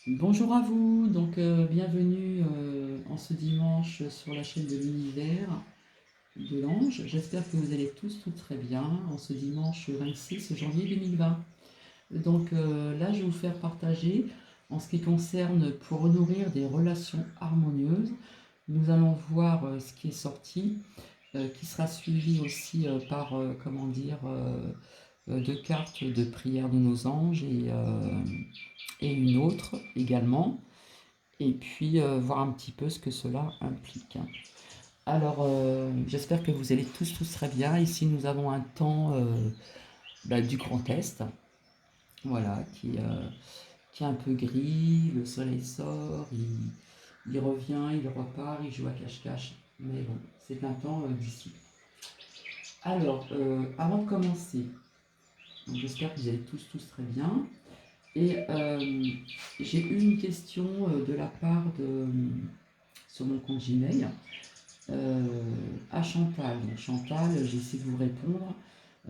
Bonjour à vous, bienvenue en ce dimanche sur la chaîne de l'univers de l'ange. J'espère que vous allez tous très bien en ce dimanche 26 janvier 2020. Là, je vais vous faire partager en ce qui concerne pour nourrir des relations harmonieuses. Nous allons voir ce qui est sorti, qui sera suivi aussi par, deux cartes de prière de nos anges et une autre également et puis voir un petit peu ce que cela implique. J'espère que vous allez tous très bien. Ici, nous avons un temps du Grand Est, voilà, qui est un peu gris. Le soleil sort, il revient, il repart, il joue à cache-cache. Mais bon, c'est un temps d'ici. Avant de commencer, j'espère que vous allez tous très bien. Et j'ai eu une question de la part de sur mon compte Gmail à Chantal. Donc Chantal, j'ai essayé de vous répondre.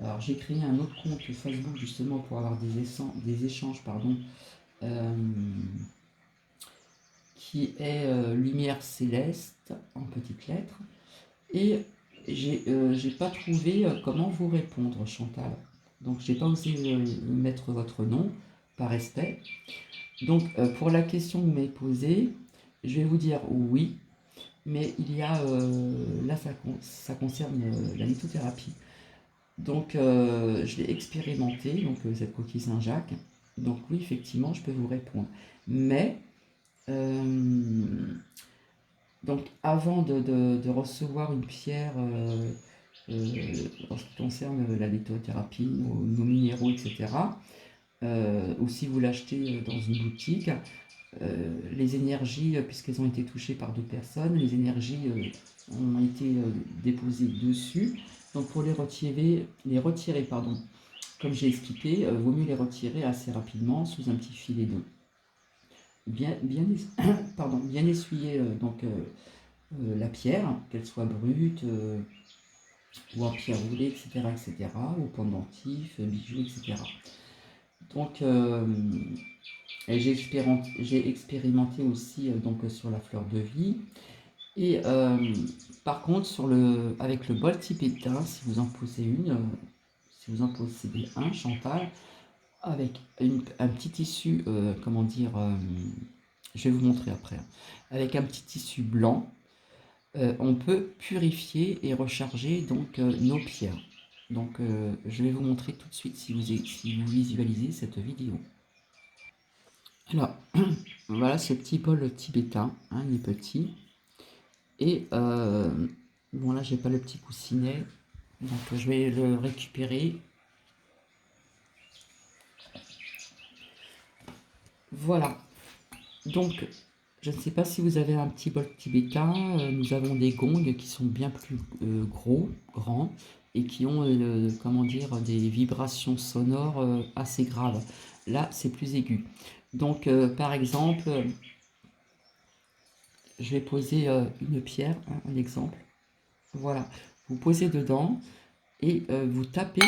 Alors j'ai créé un autre compte Facebook justement pour avoir des échanges euh, qui est Lumière Céleste en petites lettres. Et j'ai pas trouvé comment vous répondre, Chantal. Donc j'ai pas osé mettre votre nom par respect. Pour la question que vous m'avez posée, je vais vous dire oui, mais il y a là ça concerne la lithothérapie. Je l'ai expérimenté, cette coquille Saint-Jacques. Donc oui, effectivement, je peux vous répondre. Mais euh, avant de recevoir une pierre en ce qui concerne la lithothérapie, nos minéraux, etc., ou si vous l'achetez dans une boutique, les énergies, puisqu'elles ont été touchées par deux personnes, les énergies ont été déposées dessus. Donc pour les retirer comme j'ai expliqué, vaut mieux les retirer assez rapidement sous un petit filet d'eau. Bien essuyer la pierre, qu'elle soit brute ou en pierre roulée, etc., ou pendentif, bijoux, etc. Donc, euh, j'ai expérimenté aussi sur la fleur de vie. Et par contre, avec le bol tibétain, si vous en possédez un, Chantal, avec un petit tissu, je vais vous montrer après, hein. Avec un petit tissu blanc, on peut purifier et recharger nos pierres. Je vais vous montrer tout de suite si vous visualisez cette vidéo. Alors, voilà ce petit bol tibétain, hein, il est petit. Et bon là j'ai pas le petit coussinet, donc je vais le récupérer. Voilà, donc je ne sais pas si vous avez un petit bol tibétain, nous avons des gongs qui sont bien plus grands, et qui ont des vibrations sonores assez graves. Là c'est plus aigu. Par exemple, je vais poser une pierre, hein, un exemple. Voilà, vous posez dedans et vous tapez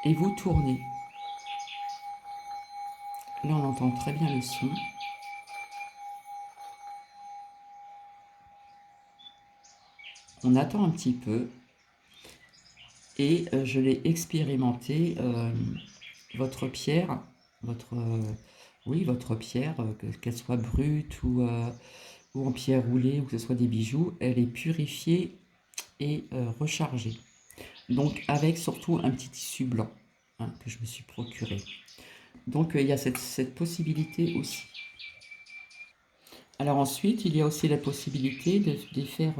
et vous tournez. Là, on entend très bien le son. On attend un petit peu et je l'ai expérimenté. Votre pierre, votre pierre, qu'elle soit brute ou en pierre roulée ou que ce soit des bijoux, elle est purifiée et rechargée. Donc avec surtout un petit tissu blanc, hein, que je me suis procuré. Il y a cette possibilité aussi. Alors ensuite, il y a aussi la possibilité de faire,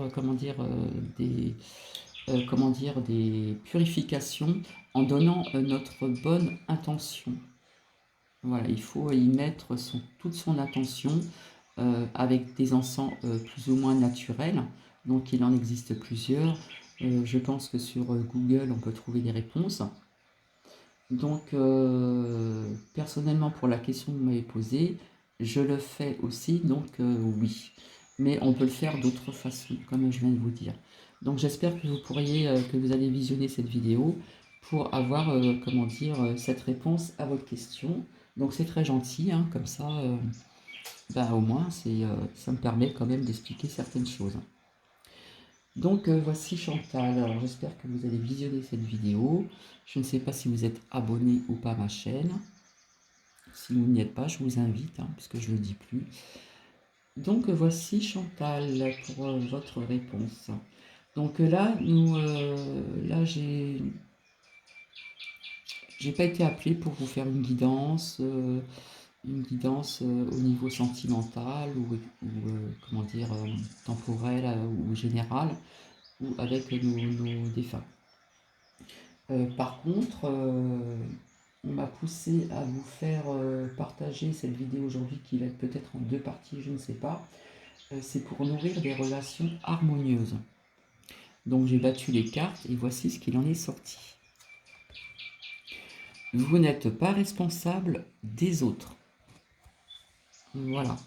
des purifications en donnant notre bonne intention. Voilà, il faut y mettre toute son attention avec des encens plus ou moins naturels. Donc il en existe plusieurs. Je pense que sur Google, on peut trouver des réponses. Personnellement, pour la question que vous m'avez posée, je le fais aussi, oui. Mais on peut le faire d'autres façons, comme je viens de vous dire. Donc j'espère que vous allez visionner cette vidéo pour avoir, comment dire, cette réponse à votre question. Donc c'est très gentil, hein, comme ça, bah, au moins, ça me permet quand même d'expliquer certaines choses. Donc voici Chantal. Alors j'espère que vous allez visionner cette vidéo. Je ne sais pas si vous êtes abonné ou pas à ma chaîne. Si vous n'y êtes pas, je vous invite, hein, puisque je ne le dis plus. Donc voici Chantal pour votre réponse. Donc là, là j'ai pas été appelée pour vous faire une guidance au niveau sentimental ou comment dire, temporel ou général, ou avec nos défunts. Par contre, on m'a poussé à vous faire partager cette vidéo aujourd'hui qui va être peut-être en 2 parties, je ne sais pas. C'est pour nourrir des relations harmonieuses. Donc j'ai battu les cartes et voici ce qu'il en est sorti. Vous n'êtes pas responsable des autres. Voilà.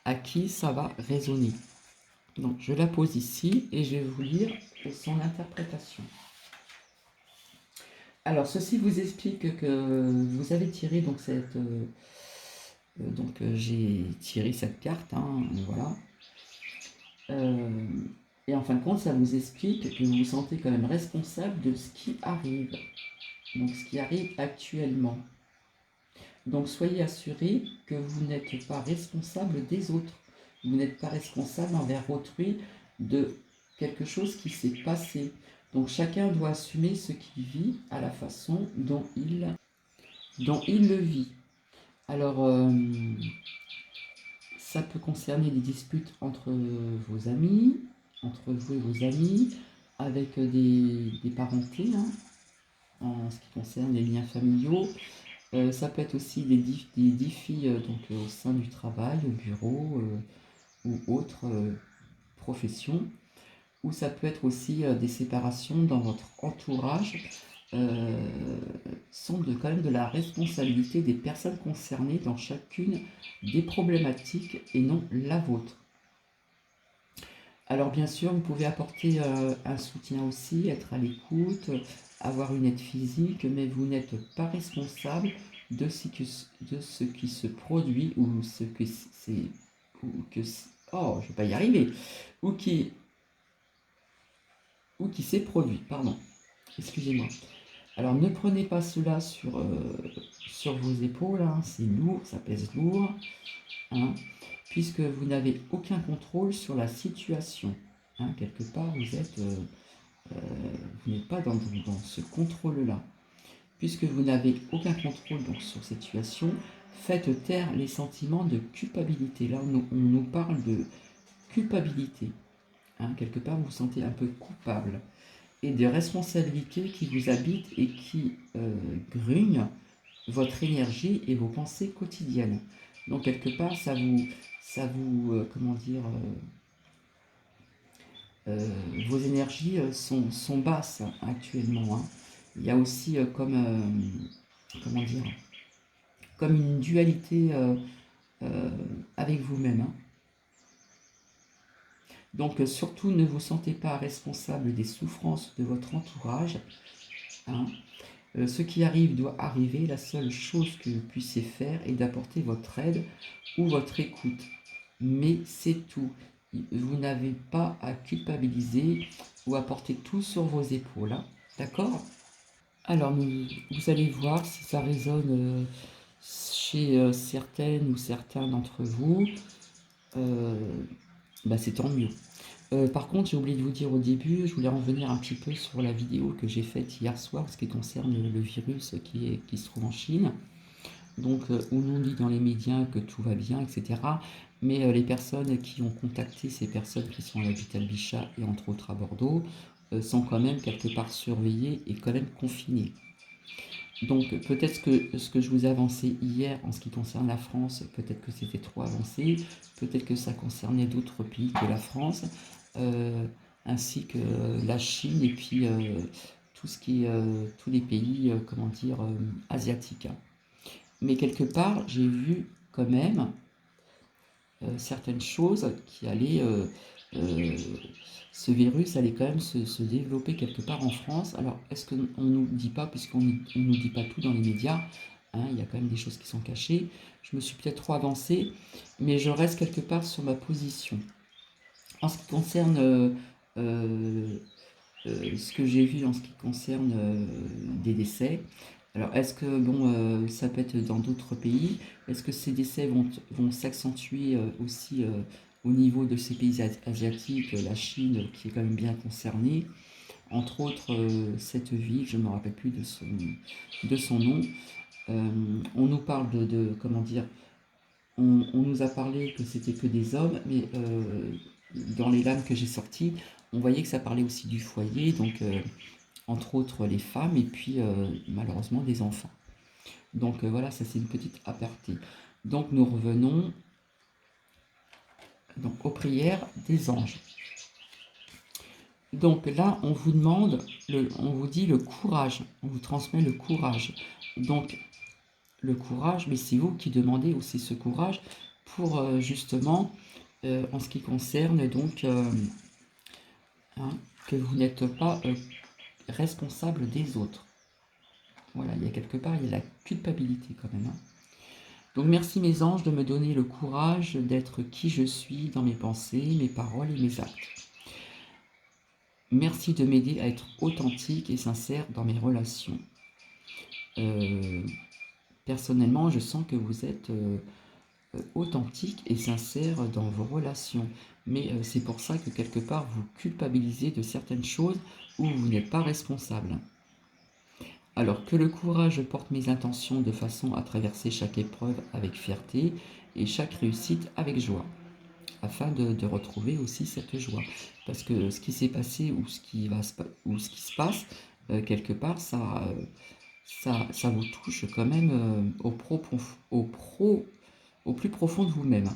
À qui ça va résonner? Donc je la pose ici et je vais vous lire son interprétation. Alors ceci vous explique que vous avez tiré donc cette... j'ai tiré cette carte, hein, voilà. Et en fin de compte, ça vous explique que vous vous sentez quand même responsable de ce qui arrive. Donc ce qui arrive actuellement. Donc soyez assurés que vous n'êtes pas responsable des autres. Vous n'êtes pas responsable envers autrui de quelque chose qui s'est passé. Donc chacun doit assumer ce qu'il vit à la façon dont il le vit. Alors, ça peut concerner des disputes entre vos amis, entre vous et vos amis, avec des parentés, hein, en ce qui concerne les liens familiaux. Ça peut être aussi des défis au sein du travail, au bureau ou autre profession. Ou ça peut être aussi des séparations dans votre entourage. Sont quand même de la responsabilité des personnes concernées dans chacune des problématiques et non la vôtre. Alors bien sûr, vous pouvez apporter un soutien aussi, être à l'écoute, avoir une aide physique, mais vous n'êtes pas responsable de ce qui se produit ou ce que c'est... Oh, je vais pas y arriver. Ou qui s'est produit, pardon. Excusez-moi. Alors ne prenez pas cela sur vos épaules, hein, c'est lourd, ça pèse lourd, hein, puisque vous n'avez aucun contrôle sur la situation. Hein, quelque part, vous n'êtes pas dans ce contrôle-là. Puisque vous n'avez aucun contrôle donc, sur cette situation, faites taire les sentiments de culpabilité. Là, on nous parle de culpabilité. Hein, quelque part, vous vous sentez un peu coupable. Et des responsabilités qui vous habitent et qui grugnent votre énergie et vos pensées quotidiennes. Donc quelque part, comment dire, vos énergies sont basses actuellement. Hein. Il y a aussi comment dire, comme une dualité avec vous-même. Hein. Donc surtout ne vous sentez pas responsable des souffrances de votre entourage. Hein. Ce qui arrive doit arriver. La seule chose que vous puissiez faire est d'apporter votre aide ou votre écoute. Mais c'est tout. Vous n'avez pas à culpabiliser ou à porter tout sur vos épaules. Hein. D'accord? Alors, vous allez voir si ça résonne chez certaines ou certains d'entre vous. C'est tant mieux. Par contre, j'ai oublié de vous dire au début, je voulais revenir un petit peu sur la vidéo que j'ai faite hier soir, ce qui concerne le virus qui se trouve en Chine. Donc, on nous dit dans les médias que tout va bien, etc. Mais les personnes qui ont contacté ces personnes qui sont à l'hôpital Bichat et entre autres à Bordeaux sont quand même quelque part surveillées et quand même confinées. Donc peut-être que ce que je vous ai avancé hier en ce qui concerne la France, peut-être que c'était trop avancé, peut-être que ça concernait d'autres pays que la France, ainsi que la Chine et puis tous les pays, asiatiques. Mais quelque part, j'ai vu quand même certaines choses qui allaient euh, ce virus allait quand même se développer quelque part en France. Alors, est-ce qu'on ne nous dit pas, puisqu'on ne nous dit pas tout dans les médias, hein, il y a quand même des choses qui sont cachées. Je me suis peut-être trop avancée, mais je reste quelque part sur ma position. En ce qui concerne euh, ce que j'ai vu en ce qui concerne des décès, alors est-ce que bon, ça peut être dans d'autres pays? Est-ce que ces décès vont s'accentuer aussi au niveau de ces pays asiatiques, la Chine qui est quand même bien concernée, entre autres cette ville, je ne me rappelle plus de son nom. On nous parle comment dire, on nous a parlé que c'était que des hommes, mais dans les lames que j'ai sorties, on voyait que ça parlait aussi du foyer, donc entre autres les femmes, et puis malheureusement des enfants. Donc voilà, ça c'est une petite aparté. Donc nous revenons donc, aux prières des anges. Donc là, on vous demande, on vous dit le courage, on vous transmet le courage. Donc le courage, mais c'est vous qui demandez aussi ce courage pour justement, en ce qui concerne donc, hein, que vous n'êtes pas responsable des autres. Voilà, il y a quelque part, il y a la culpabilité quand même. Hein. Donc merci mes anges de me donner le courage d'être qui je suis dans mes pensées, mes paroles et mes actes. Merci de m'aider à être authentique et sincère dans mes relations. Personnellement, je sens que vous êtes authentique et sincère dans vos relations. Mais c'est pour ça que quelque part, vous culpabilisez de certaines choses où vous n'êtes pas responsable. Alors que le courage porte mes intentions de façon à traverser chaque épreuve avec fierté et chaque réussite avec joie, afin de retrouver aussi cette joie. Parce que ce qui s'est passé ou ce qui se passe, quelque part, ça vous touche quand même au plus profond de vous-même.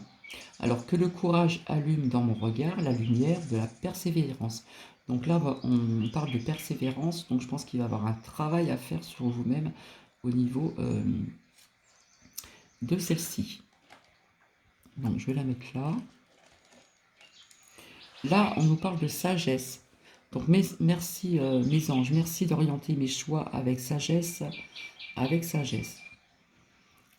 Alors que le courage allume dans mon regard la lumière de la persévérance. Donc là, on parle de persévérance, donc je pense qu'il va y avoir un travail à faire sur vous-même au niveau de celle-ci. Donc je vais la mettre là. Là, on nous parle de sagesse. Donc merci mes anges, merci d'orienter mes choix avec sagesse, avec sagesse.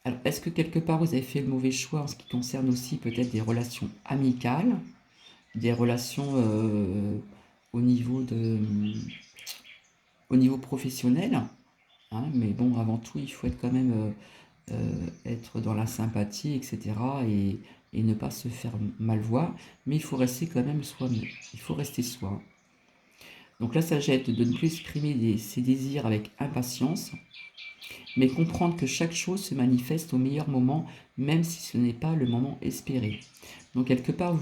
Alors, est-ce que quelque part vous avez fait le mauvais choix en ce qui concerne aussi peut-être des relations amicales, des relations au niveau au niveau professionnel, hein, mais bon, avant tout, il faut être quand même être dans la sympathie, etc. Et ne pas se faire mal voir, mais il faut rester quand même soi-même. Il faut rester soi. Donc la sagesse de ne plus exprimer ses désirs avec impatience, mais comprendre que chaque chose se manifeste au meilleur moment, même si ce n'est pas le moment espéré. Donc quelque part,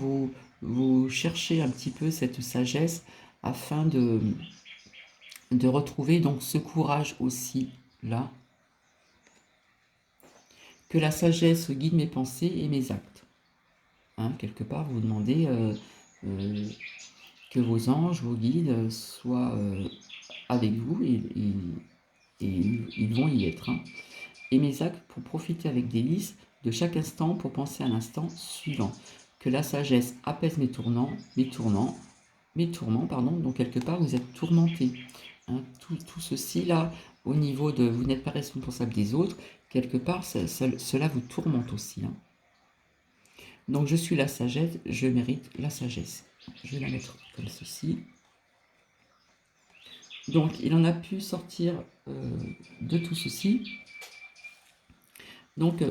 vous cherchez un petit peu cette sagesse afin de retrouver donc ce courage aussi là. Que la sagesse guide mes pensées et mes actes. Hein, quelque part, vous demandez que vos anges, vos guides soient avec vous et ils vont y être. Hein. Et mes actes pour profiter avec délice de chaque instant pour penser à l'instant suivant. Que la sagesse apaise mes tourments, pardon. Donc quelque part, vous êtes tourmenté. Hein, tout ceci là, au niveau de vous n'êtes pas responsable des autres, quelque part, cela vous tourmente aussi. Hein. Donc je suis la sagesse, je mérite la sagesse. Je vais la mettre comme ceci. Donc il en a pu sortir de tout ceci. Donc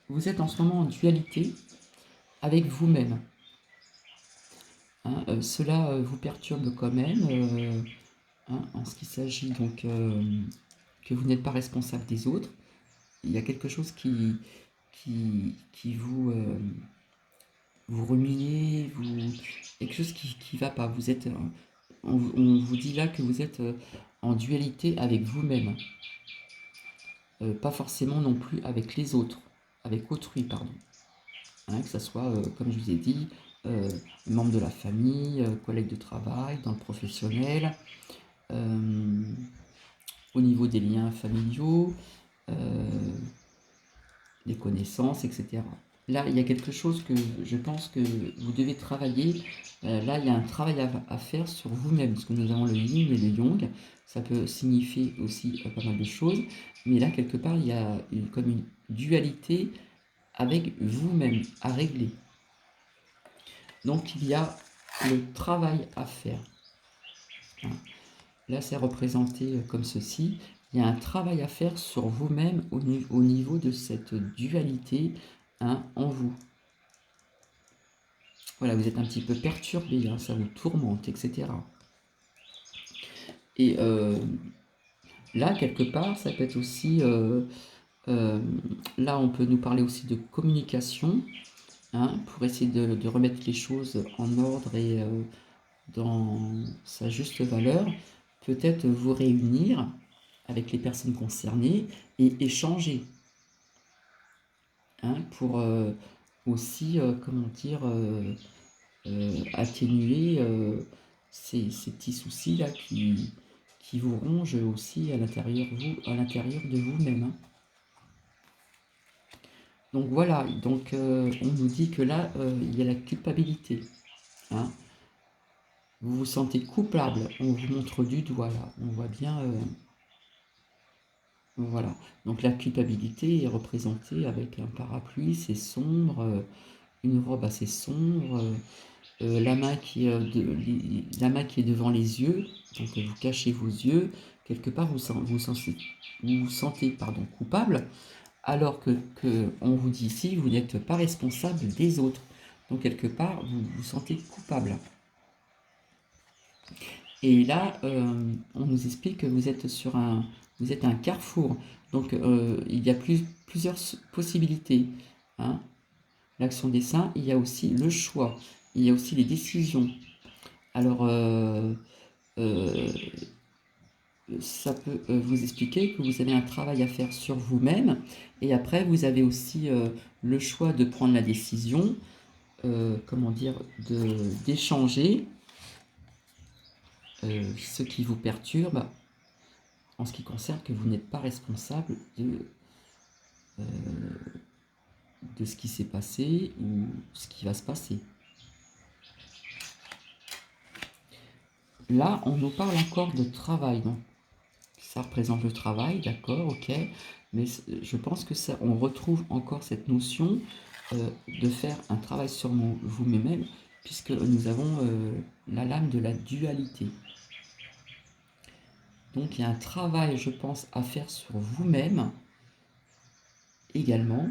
vous êtes en ce moment en dualité avec vous-même. Hein, cela vous perturbe quand même, hein, en ce qui s'agit donc que vous n'êtes pas responsable des autres. Il y a quelque chose qui vous ruminez, quelque chose qui va pas. Vous êtes, on vous dit là que vous êtes en dualité avec vous-même, pas forcément non plus avec les autres, avec autrui, pardon. Hein, que ce soit, comme je vous ai dit, membre de la famille, collègue de travail, dans le professionnel, au niveau des liens familiaux, des connaissances, etc. là, il y a quelque chose que je pense que vous devez travailler. Là, il y a un travail à faire sur vous-même, parce que nous avons le yin et le yang. Ça peut signifier aussi pas mal de choses. Mais là, quelque part, il y a comme une dualité avec vous-même à régler. Donc, il y a le travail à faire. Hein. Là, c'est représenté comme ceci. Il y a un travail à faire sur vous-même au niveau de cette dualité, hein, en vous. Voilà, vous êtes un petit peu perturbé, hein, ça vous tourmente, etc. Et là, quelque part, ça peut être aussi... là, on peut nous parler aussi de communication, hein, pour essayer de remettre les choses en ordre et dans sa juste valeur. Peut-être vous réunir avec les personnes concernées et échanger, hein, pour aussi, comment dire, atténuer ces petits soucis-là qui vous rongent aussi à l'intérieur de vous-même. Hein. Donc voilà, donc on nous dit que là, il y a la culpabilité. Hein. Vous vous sentez coupable, on vous montre du doigt là, on voit bien... voilà, donc la culpabilité est représentée avec un parapluie, c'est sombre, une robe assez sombre, la main qui est devant les yeux, donc vous cachez vos yeux, quelque part vous sentez coupable, alors que on vous dit ici, vous n'êtes pas responsable des autres. Donc quelque part, vous vous sentez coupable. Et là, on nous explique que vous êtes un carrefour. Donc il y a plusieurs possibilités. Hein. L'action des saints, il y a aussi le choix, il y a aussi les décisions. Alors, ça peut vous expliquer que vous avez un travail à faire sur vous-même, et après, vous avez aussi le choix de prendre la décision, comment dire, d'échanger ce qui vous perturbe, en ce qui concerne que vous n'êtes pas responsable de ce qui s'est passé ou ce qui va se passer. Là, on nous parle encore de travail. Donc, ça représente le travail, d'accord, ok. Mais je pense que ça, on retrouve encore cette notion de faire un travail sur vous-même, puisque nous avons la lame de la dualité. Donc, il y a un travail, je pense, à faire sur vous-même également.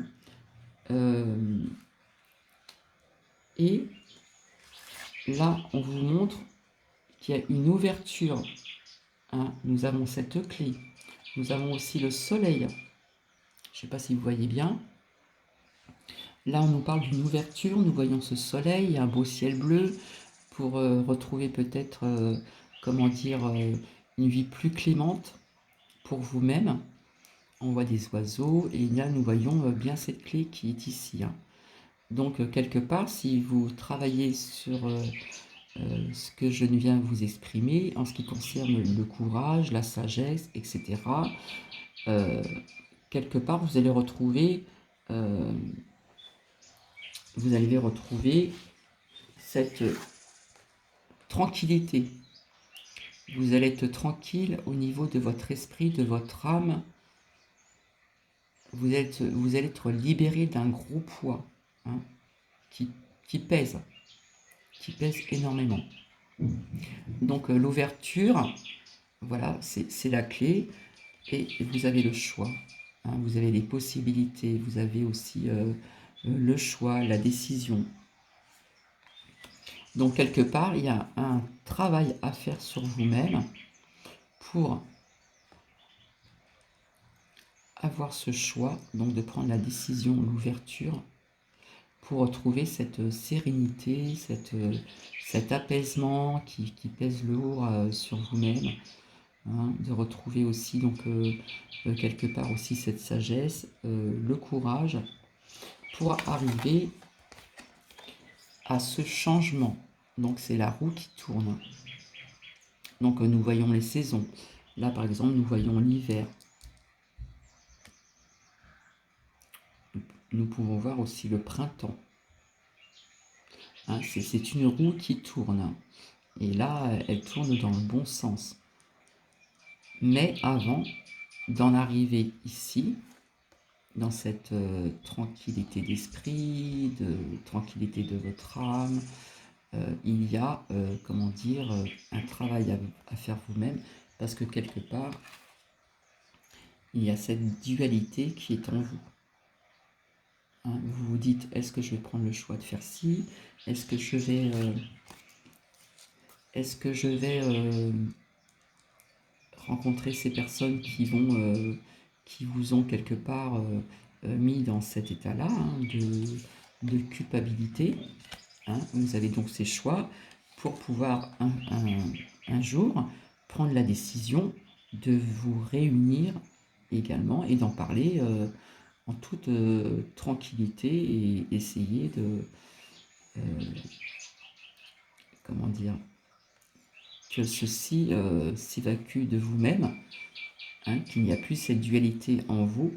Et là, on vous montre qu'il y a une ouverture. Hein. Nous avons cette clé. Nous avons aussi le soleil. Je ne sais pas si vous voyez bien. Là, on nous parle d'une ouverture. Nous voyons ce soleil, un beau ciel bleu pour retrouver peut-être, comment dire, une vie plus clémente pour vous-même. On voit des oiseaux et là, nous voyons bien cette clé qui est ici. Hein. Donc, quelque part, si vous travaillez sur ce que je viens de vous exprimer en ce qui concerne le courage, la sagesse, etc., quelque part, vous allez retrouver cette tranquillité. Vous allez être tranquille au niveau de votre esprit, de votre âme. Vous allez être libéré d'un gros poids, hein, qui pèse énormément. Donc l'ouverture, voilà, c'est la clé, et vous avez le choix. Hein, vous avez les possibilités, vous avez aussi le choix, la décision. Donc quelque part, il y a un travail à faire sur vous-même pour avoir ce choix, donc de prendre la décision, l'ouverture, pour retrouver cette sérénité, cet apaisement qui pèse lourd sur vous-même, hein, de retrouver aussi donc quelque part aussi cette sagesse, le courage, pour arriver à ce changement. Donc c'est la roue qui tourne. Donc nous voyons les saisons. Là par exemple nous voyons l'hiver. nous pouvons voir aussi le printemps. Hein, c'est une roue qui tourne. Et là, elle tourne dans le bon sens. Mais avant d'en arriver ici, dans cette tranquillité d'esprit, de tranquillité de votre âme, il y a, comment dire, un travail à faire vous-même, parce que quelque part, il y a cette dualité qui est en vous. Hein, vous vous dites, est-ce que je vais prendre le choix de faire ci? Est-ce que je vais rencontrer ces personnes qui vous ont quelque part mis dans cet état-là, hein, de culpabilité, hein? Vous avez donc ces choix pour pouvoir un jour prendre la décision de vous réunir également et d'en parler en toute tranquillité et essayer de, comment dire, que ceci s'évacue de vous-même, hein, qu'il n'y a plus cette dualité en vous.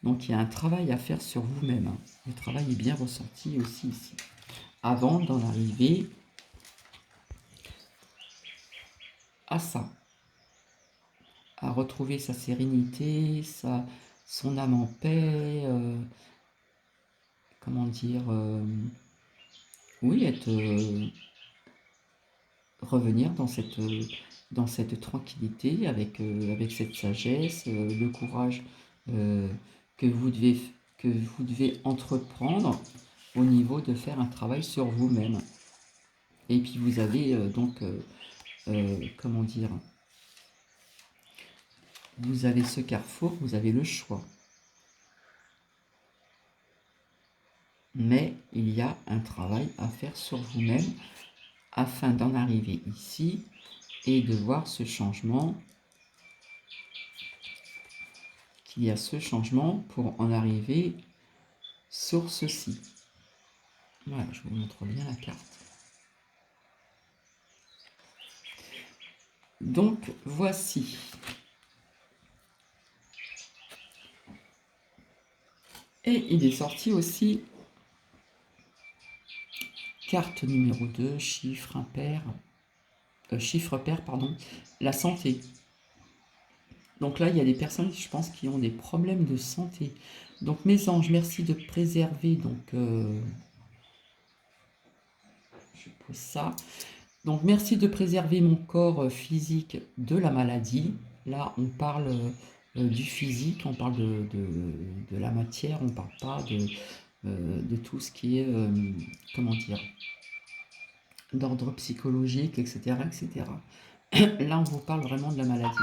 Donc il y a un travail à faire sur vous-même. Hein. Le travail est bien ressenti aussi ici. Avant d'en arriver à ça, à retrouver sa sérénité, son âme en paix, comment dire, oui, revenir dans cette tranquillité, avec cette sagesse, le courage euh, que vous devez entreprendre au niveau de faire un travail sur vous-même. Et puis vous avez donc, comment dire, vous avez ce carrefour, vous avez le choix. Mais il y a un travail à faire sur vous-même afin d'en arriver ici et de voir ce changement, qu'il y a ce changement pour en arriver sur ceci. Voilà, je vous montre bien la carte. Donc, voici. Et il est sorti aussi carte numéro 2, chiffre impair, chiffre pair, pardon, la santé. Donc là, il y a des personnes, je pense, qui ont des problèmes de santé. Donc mes anges, merci de préserver, donc je pose ça. Donc merci de préserver mon corps physique de la maladie. Là, on parle du physique, on parle de la matière, on ne parle pas de tout ce qui est, comment dire, d'ordre psychologique, etc., etc. Là, on vous parle vraiment de la maladie.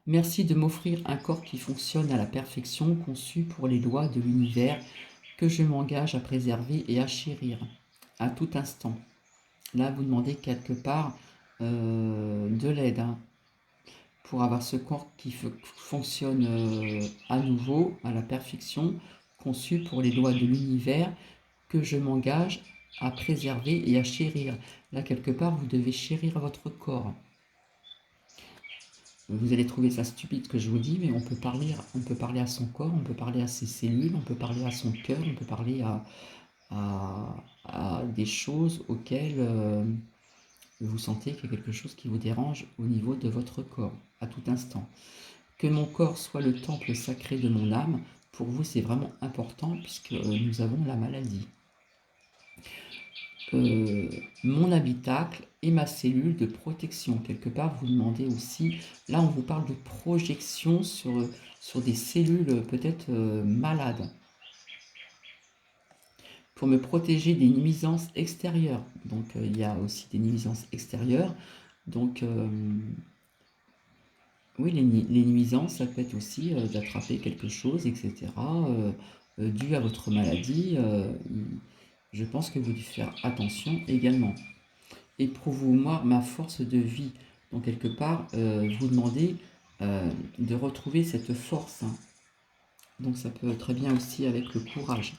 Merci de m'offrir un corps qui fonctionne à la perfection, conçu pour les lois de l'univers, que je m'engage à préserver et à chérir à tout instant. Là, vous demandez quelque part de l'aide, hein, pour avoir ce corps qui fonctionne à nouveau, à la perfection, conçu pour les lois de l'univers, que je m'engage à préserver et à chérir. Là, quelque part, vous devez chérir votre corps. Vous allez trouver ça stupide que je vous dis, mais on peut parler à son corps, on peut parler à ses cellules, on peut parler à son cœur, on peut parler à des choses auxquelles vous sentez qu'il y a quelque chose qui vous dérange au niveau de votre corps, à tout instant. Que mon corps soit le temple sacré de mon âme, pour vous c'est vraiment important puisque nous avons la maladie. Mon habitacle et ma cellule de protection. Quelque part, vous demandez aussi, là on vous parle de projection sur des cellules peut-être malades, pour me protéger des nuisances extérieures. Donc il y a aussi des nuisances extérieures. Donc oui, les nuisances, ça peut être aussi d'attraper quelque chose, etc., dû à votre maladie. Je pense que vous devez faire attention également. Éprouve-moi ma force de vie. Donc quelque part, vous demandez de retrouver cette force. Hein. Donc ça peut très bien aussi avec le courage,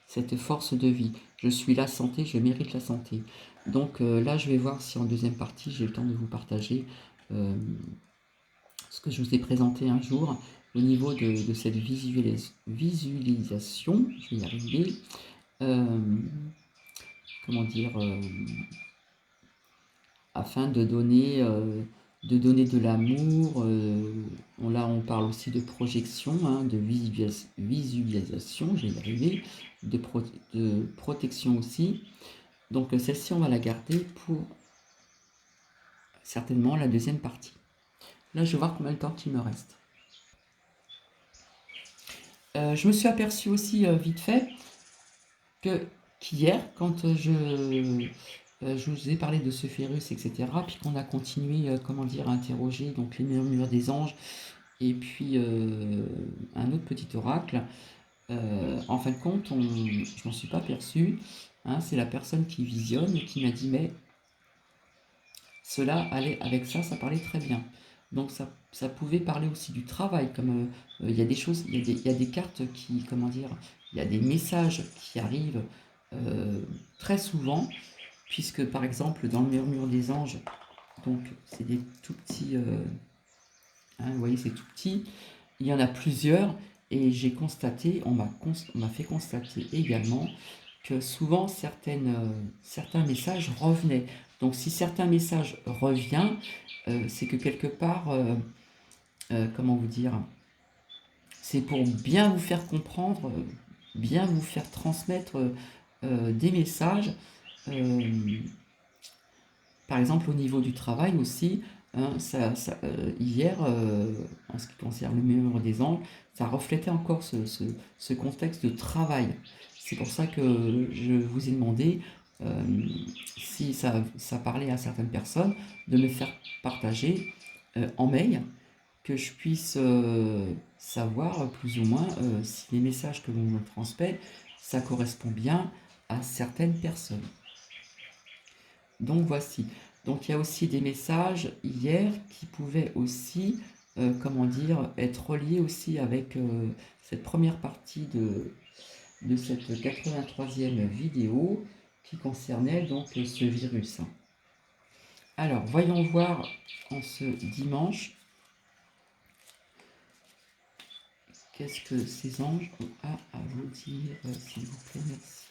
cette force de vie. Je suis la santé, je mérite la santé. Donc là, je vais voir si en deuxième partie, j'ai le temps de vous partager ce que je vous ai présenté un jour. au niveau de cette visualisation, je vais y arriver, comment dire, afin de donner de l'amour. Là, on parle aussi de projection, hein, de visualisation, je vais y arriver, de protection aussi. Donc celle-ci, on va la garder pour certainement la deuxième partie. Là, je vais voir combien de temps il me reste. Je me suis aperçu aussi vite fait qu'hier, quand je vous ai parlé de ce virus, etc., puis qu'on a continué, comment dire, à interroger donc les murmures des anges, et puis un autre petit oracle, en fin de compte, je m'en suis pas aperçu, hein, c'est la personne qui visionne qui m'a dit, mais cela allait avec ça parlait très bien. Donc ça pouvait parler aussi du travail, comme il y a des choses, il y a des cartes qui, comment dire, il y a des messages qui arrivent très souvent, puisque par exemple dans le murmure des anges, donc c'est des tout petits, hein, vous voyez c'est tout petit, il y en a plusieurs, et j'ai constaté, on m'a fait constater également que souvent certains messages revenaient. Donc si certains messages reviennent, c'est que quelque part, comment vous dire, c'est pour bien vous faire comprendre, bien vous faire transmettre des messages. Par exemple au niveau du travail aussi, hein, hier, en ce qui concerne le murmure des anges, ça reflétait encore ce contexte de travail. C'est pour ça que je vous ai demandé si ça parlait à certaines personnes de me faire partager en mail, que je puisse savoir plus ou moins si les messages que l'on me transmet, ça correspond bien à certaines personnes. Donc voici. Donc il y a aussi des messages hier qui pouvaient aussi, comment dire, être reliés aussi avec cette première partie de cette 83e vidéo qui concernait donc ce virus. Alors voyons voir en ce dimanche qu'est-ce que ces anges ont à vous dire, s'il vous plaît, merci.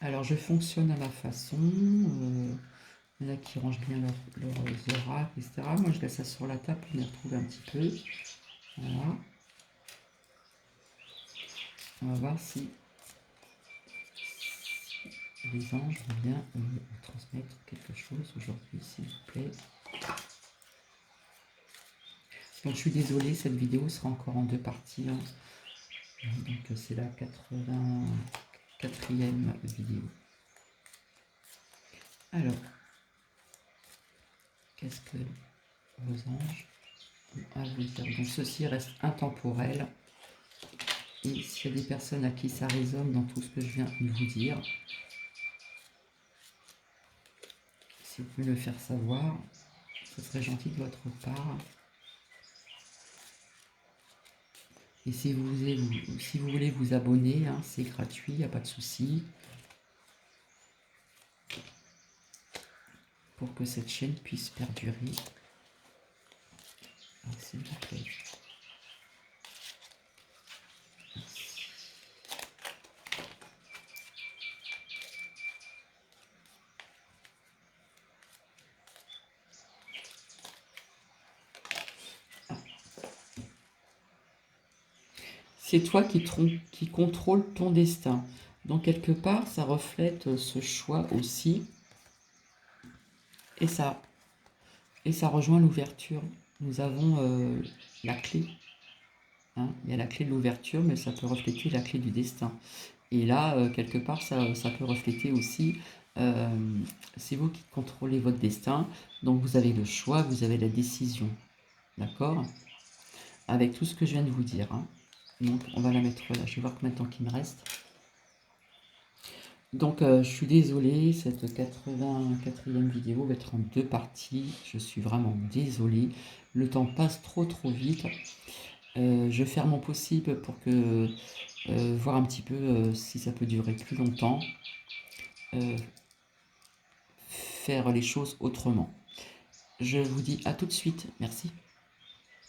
Alors je fonctionne à ma façon, il y en a qui rangent bien leurs oracles, etc. Moi je laisse ça sur la table pour les retrouver un petit peu. Voilà. On va voir si les anges vont bien me transmettre quelque chose aujourd'hui, s'il vous plaît. Donc je suis désolée, cette vidéo sera encore en 2 parties. Hein. Donc c'est la 84e vidéo. Alors, qu'est-ce que vos anges ont à vous dire? Donc ceci reste intemporel. Et s'il y a des personnes à qui ça résonne dans tout ce que je viens de vous dire, si vous pouvez le faire savoir, ce serait gentil de votre part. Et si vous voulez vous abonner, hein, c'est gratuit, il n'y a pas de souci. Pour que cette chaîne puisse perdurer. S'il vous plaît. Merci. Ah. C'est toi qui contrôle ton destin. Donc quelque part, ça reflète ce choix aussi. Et ça rejoint l'ouverture. Nous avons la clé. Hein, il y a la clé de l'ouverture, mais ça peut refléter la clé du destin. Et là, quelque part, ça peut refléter aussi, c'est vous qui contrôlez votre destin, donc vous avez le choix, vous avez la décision. D'accord? Avec tout ce que je viens de vous dire. Hein. Donc, on va la mettre là. Je vais voir combien de temps il me reste. Donc, je suis désolé, cette 84e vidéo va être en 2 parties. Je suis vraiment désolé. Le temps passe trop vite. Je vais faire mon possible pour que voir un petit peu si ça peut durer plus longtemps. faire les choses autrement. Je vous dis à tout de suite. Merci.